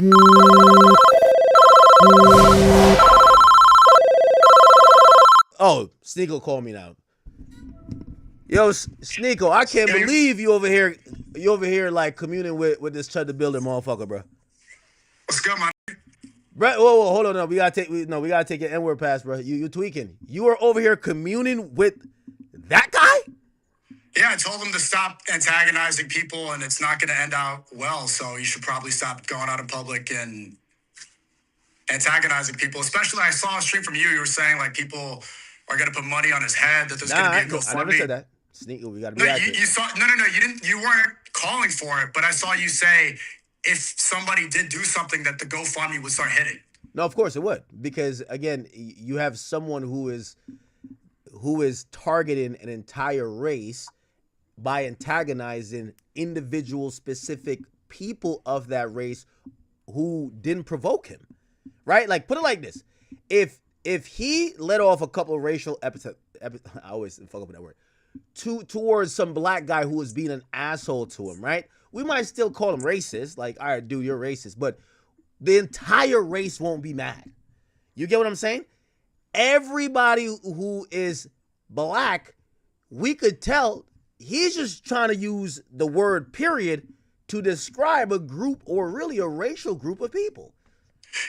Oh, SNEAKO called me now. Yo, SNEAKO, I can't believe you over here. You over here like communing with this Chud the Builder motherfucker, bro. What's good, man? Bro, whoa, hold on, no, we gotta take your N-word pass, bro. You tweaking. You are over here communing with that guy? Yeah, I told him to stop antagonizing people, and it's not going to end out well. So you should probably stop going out in public and antagonizing people. Especially, I saw a stream from you. You were saying like people are going to put money on his head. That there's going to be a GoFundMe. I never said that. SNEAKO, we got to be accurate. You saw no. You didn't. You weren't calling for it, but I saw you say if somebody did do something, that the GoFundMe would start hitting. No, of course it would, because again, you have someone who is targeting an entire race by antagonizing individual specific people of that race who didn't provoke him, right? Like, put it like this. If he let off a couple of racial epithets, I always fuck up with that word, towards some black guy who was being an asshole to him, right? We might still call him racist, like, all right, dude, you're racist, but the entire race won't be mad. You get what I'm saying? Everybody who is black, we could tell he's just trying to use the word period to describe a group, or really a racial group of people.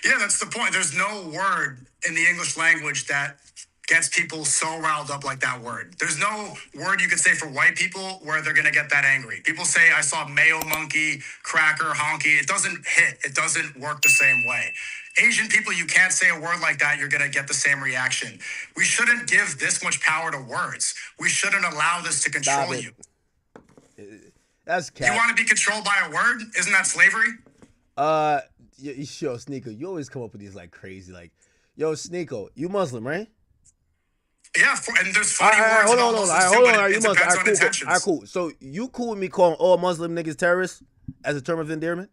Yeah, that's the point. There's no word in the English language that gets people so riled up like that word. There's no word you can say for white people where they're going to get that angry. People say, I saw mayo monkey, cracker, honky. It doesn't hit. It doesn't work the same way. Asian people, you can't say a word like that. You're going to get the same reaction. We shouldn't give this much power to words. We shouldn't allow this to control you. That's cat. You want to be controlled by a word? Isn't that slavery? Yo, SNEAKO, you always come up with these like crazy, like, yo, SNEAKO, you Muslim, right? Yeah, and there's funny words. Hold on. Are you Muslim? All right, cool. So you cool with me calling all Muslim niggas terrorists as a term of endearment?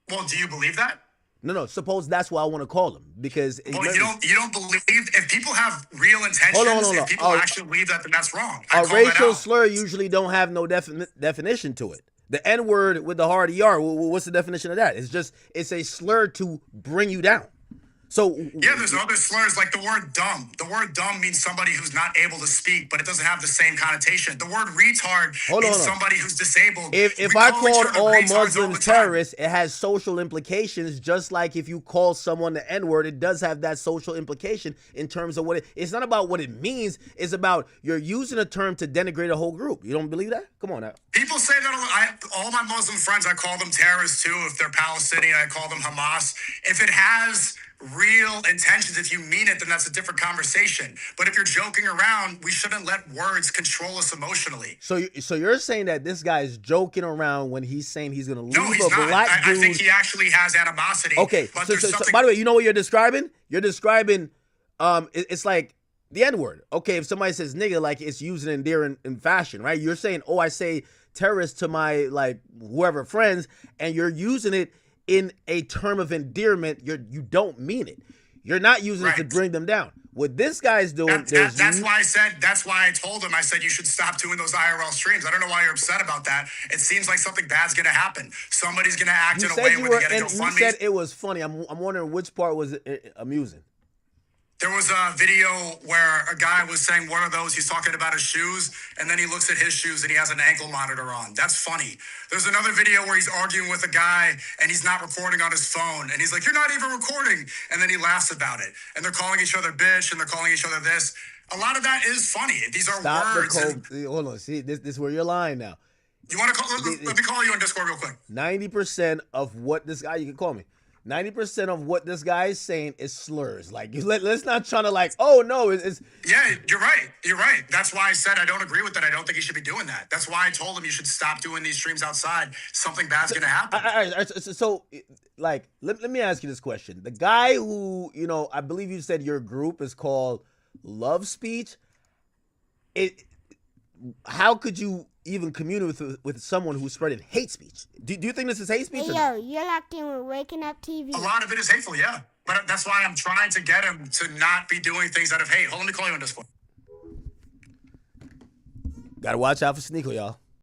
Well, do you believe that? No. Suppose that's what I want to call them, because you don't believe, if people have real intentions. Hold on. If people actually believe that, then that's wrong. A racial slur usually don't have no definition to it. The N-word with the hard ER, what's the definition of that? It's a slur to bring you down. So yeah, there's other slurs like the word dumb. The word dumb means somebody who's not able to speak, but it doesn't have the same connotation. The word retard means somebody who's disabled. If I called all Muslims terrorists, it has social implications, just like if you call someone the N-word, it does have that social implication in terms of what it's not about what it means, it's about you're using a term to denigrate a whole group. You don't believe that? Come on now. People say that all my Muslim friends, I call them terrorists too. If they're Palestinian, I call them Hamas. If it has real intentions, if you mean it, then that's a different conversation. But if you're joking around, we shouldn't let words control us emotionally. So you're saying that this guy is joking around when he's saying he's going to leave a black dude? I think he actually has animosity. Okay, so by the way, you know what you're describing? You're describing, it's like the N-word. Okay, if somebody says nigga, like it's used in endearing in fashion, right? You're saying, oh, I say terrorist to my, like, whoever friends, and you're using it in a term of endearment. You don't mean it. You're not using it to bring them down. What this guy's doing, that's why I told him, I said you should stop doing those IRL streams. I don't know why you're upset about that. It seems like something bad's gonna happen. Somebody's gonna act in a way where they get a GoFundMe. You said it was funny. I'm wondering which part was amusing. There was a video where a guy was saying one of those, he's talking about his shoes, and then he looks at his shoes and he has an ankle monitor on. That's funny. There's another video where he's arguing with a guy and he's not recording on his phone. And he's like, you're not even recording. And then he laughs about it. And they're calling each other bitch and they're calling each other this. A lot of that is funny. These are words. Hold on. See, this is where you're lying now. You want to call? Let me call you on Discord real quick. 90% of what this guy, you can call me. 90% of what this guy is saying is slurs. Like, let's not try to like, oh no, it's. Yeah, you're right. You're right. That's why I said I don't agree with that. I don't think he should be doing that. That's why I told him you should stop doing these streams outside. Something bad's gonna happen. All right, so like, let me ask you this question. The guy who, I believe you said your group is called Love Speech. How could you even communicate with someone who's spreading hate speech? Do you think this is hate speech? Hey, yo, you're locked in with Waking Up TV. A lot of it is hateful, yeah. But that's why I'm trying to get him to not be doing things out of hate. Hold on, let me call you on Discord. Gotta watch out for SNEAKO, y'all.